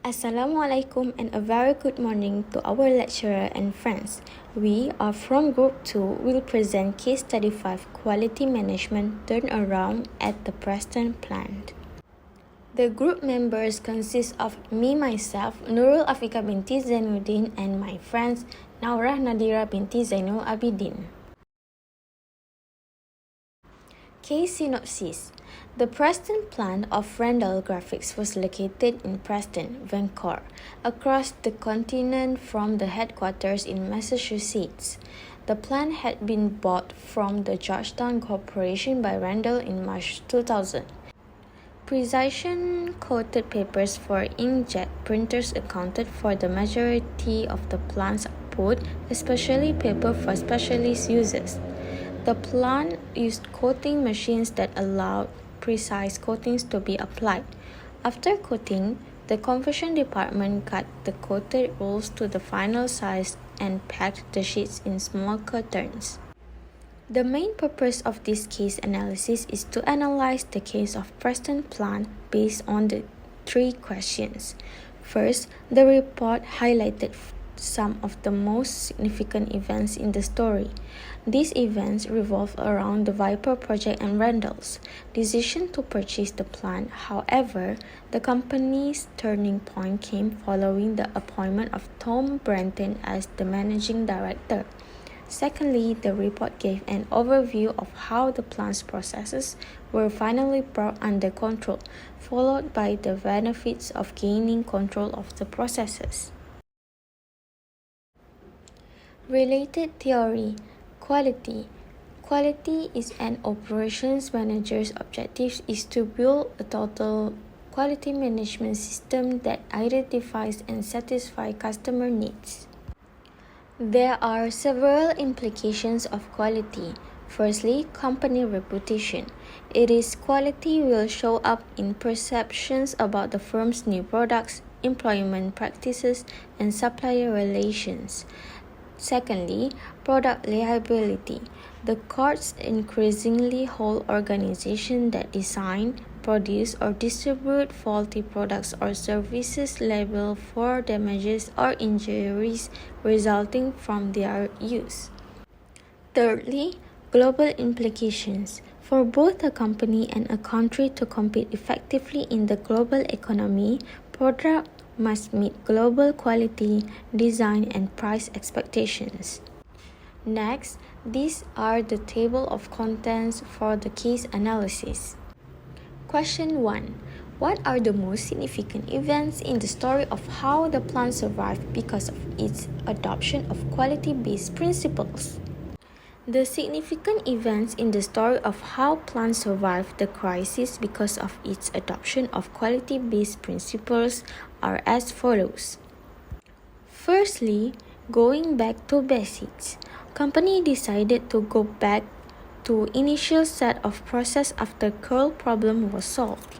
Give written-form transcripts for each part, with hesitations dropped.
Assalamualaikum and a very good morning to our lecturer and friends. We are from Group 2 will present Case Study 5 Quality Management Turnaround at the Preston plant. The group members consist of me, myself, Nurul, Afiqah Binti, Zainudin, and my friends Naurah, Nadhirah, Binti, Zainul'Abidin. Case synopsis. The Preston plant of Randall Graphics was located in Preston, Vancouver, across the continent from the headquarters in Massachusetts. The plant had been bought from the Georgetown Corporation by Randall in March 2000. Precision-coated papers for inkjet printers accounted for the majority of the plant's output, especially paper for specialist users. The plant used coating machines that allowed precise coatings to be applied. After coating, the conversion department cut the coated rolls to the final size and packed the sheets in small cartons. The main purpose of this case analysis is to analyze the case of Preston plant based on the three questions. First, the report highlighted some of the most significant events in the story. These events revolve around the Viper project and Randall's decision to purchase the plant. However, the company's turning point came following the appointment of Tom Brenton as the managing director. Secondly, the report gave an overview of how the plant's processes were finally brought under control, followed by the benefits of gaining control of the processes. Related theory. Quality. Quality is an operations manager's objective is to build a total quality management system that identifies and satisfies customer needs. There are several implications of quality. Firstly, company reputation. It is quality will show up in perceptions about the firm's new products, employment practices, and supplier relations. Secondly, product liability. The courts increasingly hold organizations that design, produce, or distribute faulty products or services liable for damages or injuries resulting from their use. Thirdly, global implications. For both a company and a country to compete effectively in the global economy, product must meet global quality, design, and price expectations. Next, these are the table of contents for the case analysis. Question 1. What are the most significant events in the story of how the plant survived because of its adoption of quality-based principles? The significant events in the story of how plants survived the crisis because of its adoption of quality-based principles are as follows. Firstly, going back to basics. Company decided to go back to initial set of process after curl problem was solved.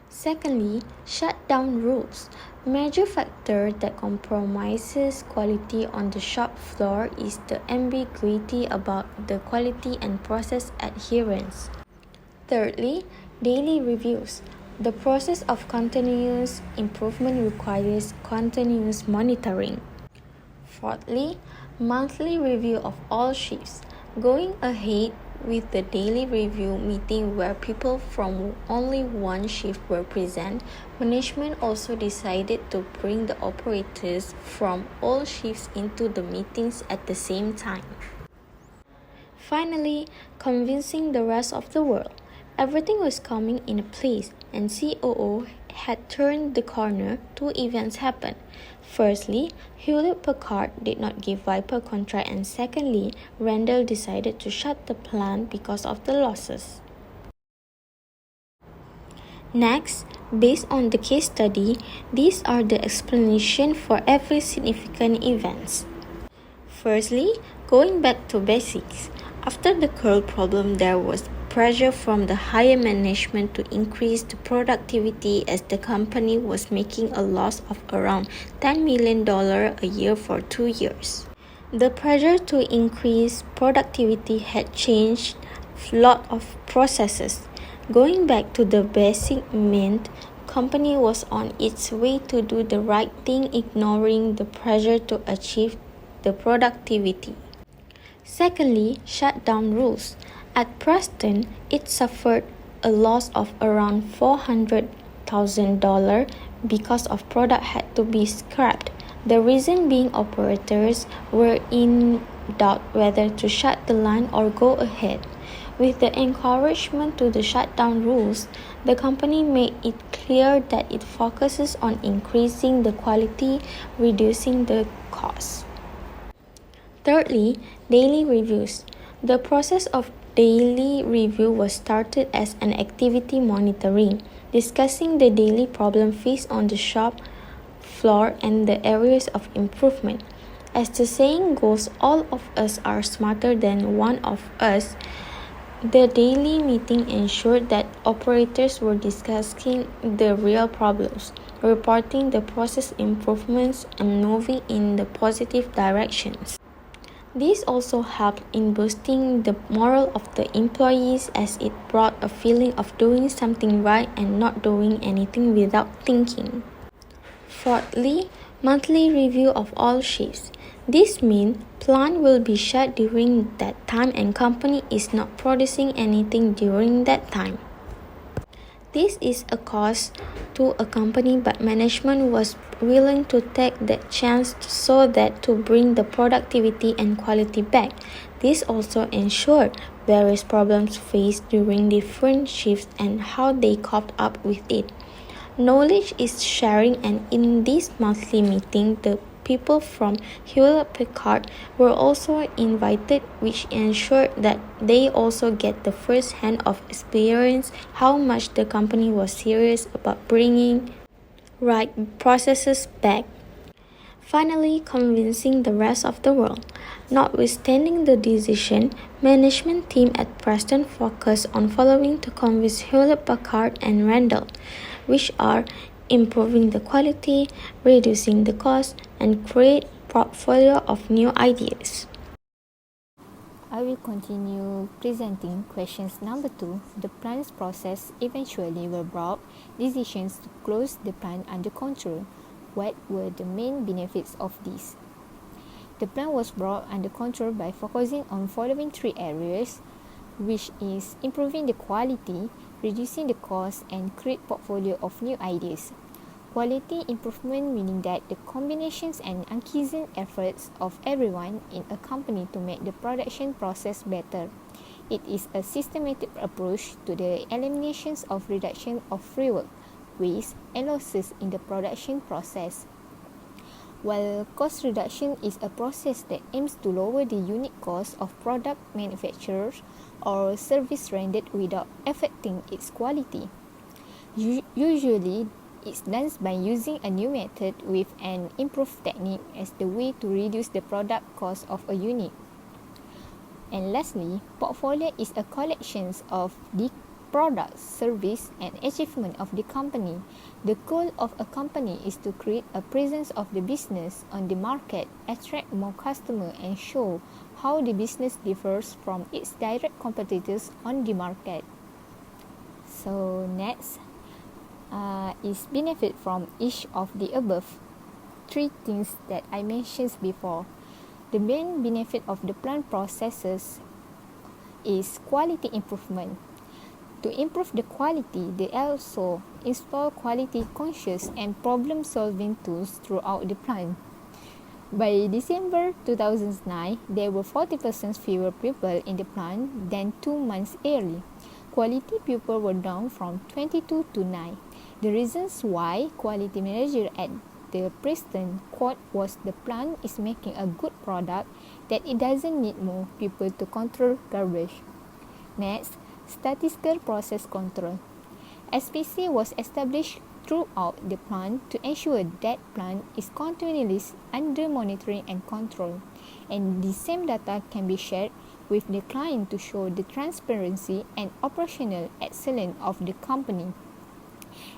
Secondly, shutdown rules. Major factor that compromises quality on the shop floor is the ambiguity about the quality and process adherence. Thirdly, daily reviews. The process of continuous improvement requires continuous monitoring. Fourthly, monthly review of all shifts. Going ahead with the daily review meeting where people from only one shift were present, management also decided to bring the operators from all shifts into the meetings at the same time. Finally, convincing the rest of the world. Everything was coming in place and COO had turned the corner. Two events happened. Firstly, Hewlett-Packard did not give Viper contract, and secondly, Randall decided to shut the plant because of the losses. Next, based on the case study, these are the explanation for every significant events. Firstly, going back to basics. After the curl problem, there was pressure from the higher management to increase the productivity as the company was making a loss of around $10 million a year for 2 years. The pressure to increase productivity had changed a lot of processes. Going back to the basic meant company was on its way to do the right thing, ignoring the pressure to achieve the productivity. Secondly, shutdown rules. At Preston, it suffered a loss of around $400,000 because of product had to be scrapped. The reason being operators were in doubt whether to shut the line or go ahead. With the encouragement to the shutdown rules, the company made it clear that it focuses on increasing the quality, reducing the cost. Thirdly, daily reviews. The process of daily review was started as an activity monitoring, discussing the daily problem faced on the shop floor and the areas of improvement. As the saying goes, all of us are smarter than one of us. The daily meeting ensured that operators were discussing the real problems, reporting the process improvements, and moving in the positive directions. This also helped in boosting the morale of the employees as it brought a feeling of doing something right and not doing anything without thinking. Fourthly, monthly review of all shifts. This means plant will be shut during that time and company is not producing anything during that time. This is a cost to a company, but management was willing to take that chance so that to bring the productivity and quality back. This also ensured various problems faced during different shifts and how they coped up with it. Knowledge is sharing, and in this monthly meeting, the people from Hewlett-Packard were also invited, which ensured that they also get the first hand of experience how much the company was serious about bringing right processes back. Finally, convincing the rest of the world. Notwithstanding the decision, management team at Preston focused on following to convince Hewlett-Packard and Randall, which are improving the quality, reducing the cost, and create portfolio of new ideas. I will continue presenting questions number 2. The plant's process eventually were brought decisions to close the plant under control. What were the main benefits of this? The plant was brought under control by focusing on following 3 areas, which is improving the quality, reducing the cost, and create portfolio of new ideas. Quality improvement meaning that the combinations and unceasing efforts of everyone in a company to make the production process better. It is a systematic approach to the eliminations of reduction of free work, waste, and losses in the production process. While cost reduction is a process that aims to lower the unit cost of product manufactured or service rendered without affecting its quality. Usually, it's done by using a new method with an improved technique as the way to reduce the product cost of a unit. And lastly, portfolio is a collection of the products, service, and achievement of the company. The goal of a company is to create a presence of the business on the market, attract more customers, and show how the business differs from its direct competitors on the market. So next is benefit from each of the above 3 things that I mentioned before. The main benefit of the plant processes is quality improvement. To improve the quality, they also install quality conscious and problem solving tools throughout the plant. By December 2009, there were 40% fewer people in the plant than 2 months early. Quality people were down from 22 to 9. The reasons why quality manager at the Preston quote was the plant is making a good product that it doesn't need more people to control garbage. Next, statistical process control. SPC was established throughout the plant to ensure that plant is continually under monitoring and control, and the same data can be shared with the client to show the transparency and operational excellence of the company.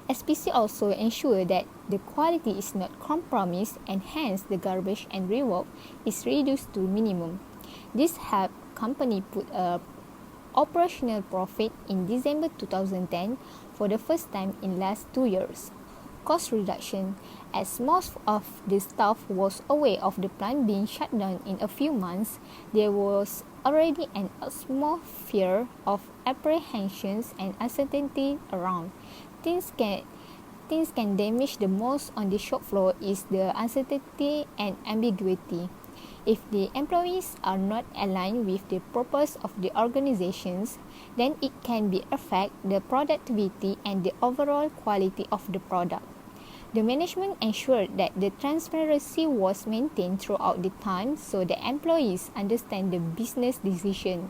SPC also ensure that the quality is not compromised and hence the garbage and rework is reduced to minimum. This helps company put a operational profit in December 2010 for the first time in last 2 years. Cost reduction, as most of the staff was aware of the plant being shut down in a few months, there was already an atmosphere of apprehensions and uncertainty around. Things can damage the most on the shop floor is the uncertainty and ambiguity. If the employees are not aligned with the purpose of the organizations, then it can be affect the productivity and the overall quality of the product. The management ensured that the transparency was maintained throughout the time so the employees understand the business decision.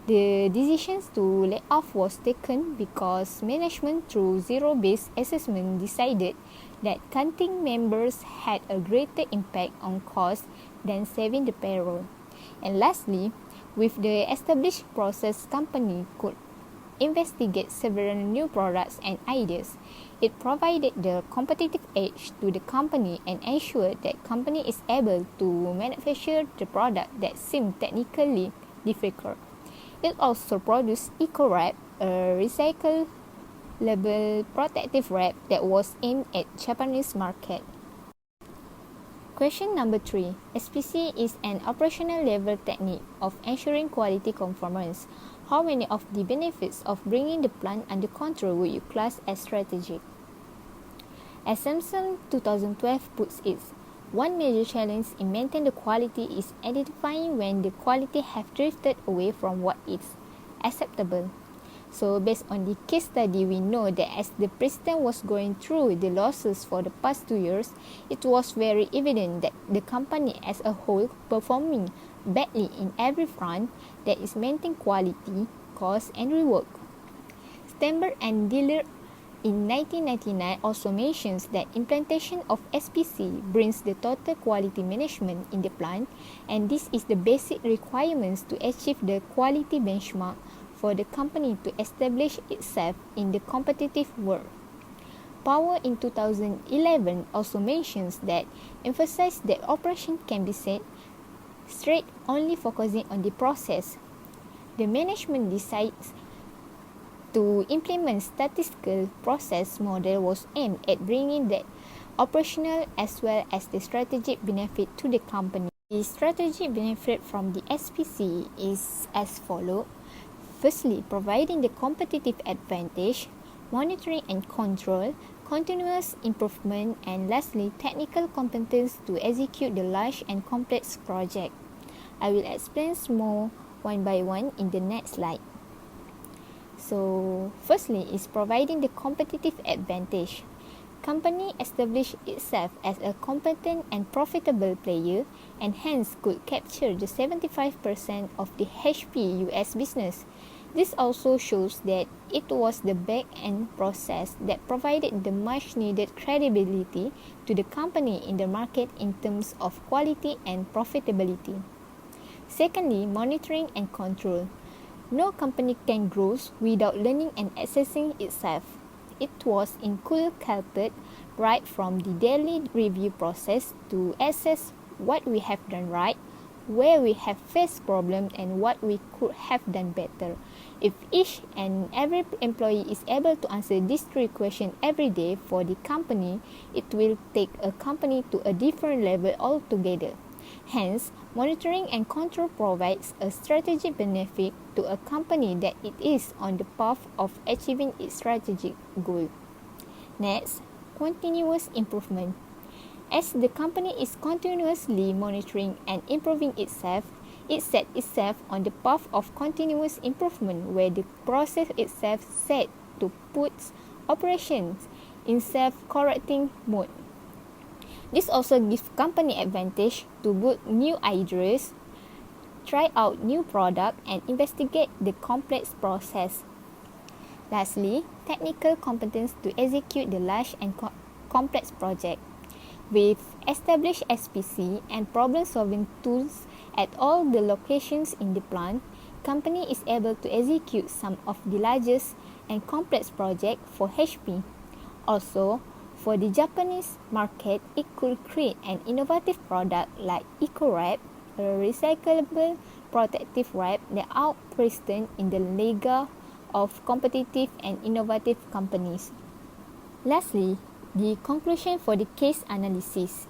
The decisions to lay off was taken because management through zero-based assessment decided that cutting members had a greater impact on cost than saving the payroll. And lastly, with the established process, company could investigate several new products and ideas. It provided the competitive edge to the company and ensured that company is able to manufacture the product that seemed technically difficult. It also produced eco-wrap, a recyclable protective wrap that was aimed at Japanese market. Question number 3. SPC is an operational level technique of ensuring quality conformance. How many of the benefits of bringing the plant under control would you class as strategic? As Samsung 2012 puts it, one major challenge in maintaining the quality is identifying when the quality have drifted away from what is acceptable. So based on the case study, we know that as the Preston was going through the losses for the past 2 years, it was very evident that the company as a whole performing badly in every front, that is maintaining quality, cost and rework. Stamber and Diller in 1999 also mentions that implementation of SPC brings the total quality management in the plant, and this is the basic requirements to achieve the quality benchmark for the company to establish itself in the competitive world. Power in 2011 also mentions that emphasize that operation can be set straight only focusing on the process. The management decides to implement statistical process model was aimed at bringing the operational as well as the strategic benefit to the company. The strategic benefit from the SPC is as follows. Firstly, providing the competitive advantage, monitoring and control, continuous improvement, and lastly, technical competence to execute the large and complex project. I will explain more one by one in the next slide. So, firstly is providing the competitive advantage. Company established itself as a competent and profitable player and hence could capture the 75% of the HP US business. This also shows that it was the back-end process that provided the much-needed credibility to the company in the market in terms of quality and profitability. Secondly, monitoring and control. No company can grow without learning and assessing itself. It was inculcated right from the daily review process to assess what we have done right, where we have faced problems, and what we could have done better. If each and every employee is able to answer these 3 questions every day for the company, it will take a company to a different level altogether. Hence, monitoring and control provides a strategic benefit to a company that it is on the path of achieving its strategic goal. Next, continuous improvement. As the company is continuously monitoring and improving itself, it set itself on the path of continuous improvement where the process itself set to put operations in self-correcting mode. This also gives company advantage to boot new ideas, try out new product, and investigate the complex process. Lastly, technical competence to execute the large and complex project. With established SPC and problem-solving tools at all the locations in the plant, company is able to execute some of the largest and complex projects for HP. Also, for the Japanese market, it could create an innovative product like eco-wrap, a recyclable protective wrap that out Preston in the League of Competitive and Innovative Companies. Lastly, the conclusion for the case analysis.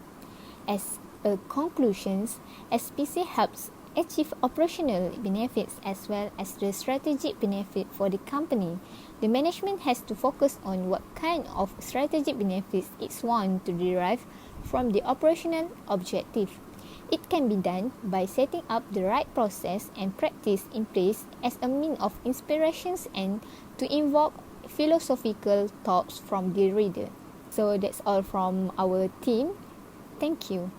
As a conclusion, SPC helps achieve operational benefits as well as the strategic benefit for the company. The management has to focus on what kind of strategic benefits it wants to derive from the operational objective. It can be done by setting up the right process and practice in place as a means of inspirations and to invoke philosophical thoughts from the reader. So that's all from our team. Thank you.